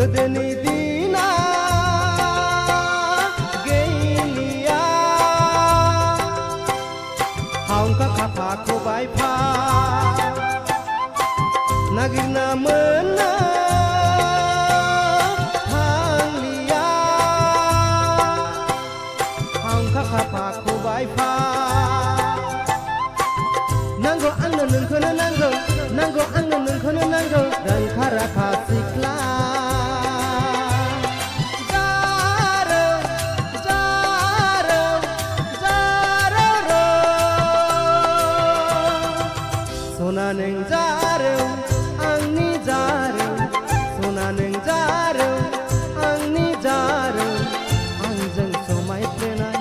गोदोनि दिना गैलिया हांखा खाफा खबाइफा नागिरना मोननो थांलिया हांखा खाफा खबाइफा नांगौ आंनो नोंखौनो नांगौ नांगौ आंनो नोंखौनो नांगौ रोंखा राखा सिख्ला जारौ जारौ जारौ रौ सना नों जारौ आंनि जारौ सना नों जारौ आंनि जारौ आंजों समायफ्लेनाय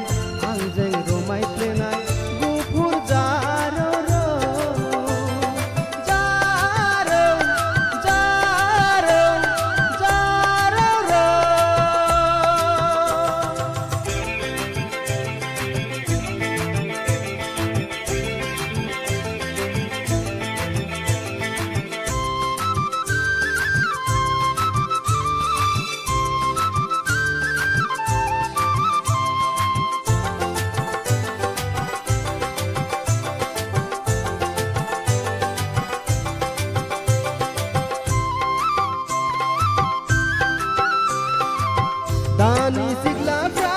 आंजों रमायफ्लेनाय गुफुर जारौ दानि सिख्लाफ्रा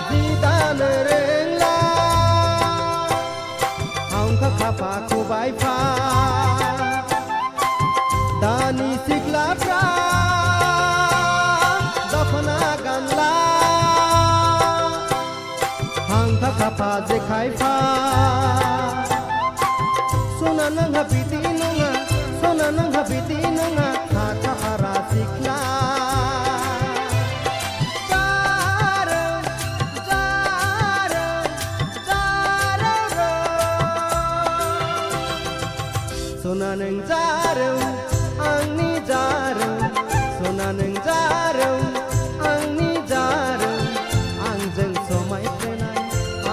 जि दानो रोंला हांखा खाफा खबाइफा दानि सिख्लाफ्रा दखना गानला हांखा खाफा जेखाइफा सना नोंहा बिदि नङा सना नोंहा बिदि नङा हाखा हारा सिख्ला सना नों जारौ आंनि जारौ सना नों जारौ आंनि जारौ आंजों समायफ्लेनाय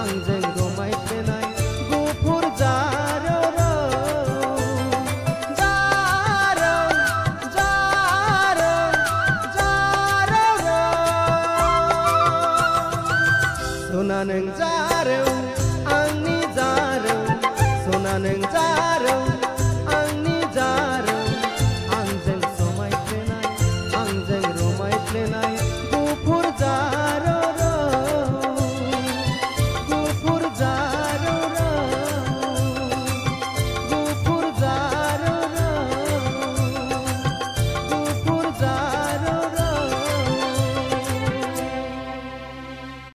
आंजों रमायफ्लेनाय गुफुर जारौ जारौ जारौ जारौ सना नों जारौ आंनि जारौ सना नों जारौ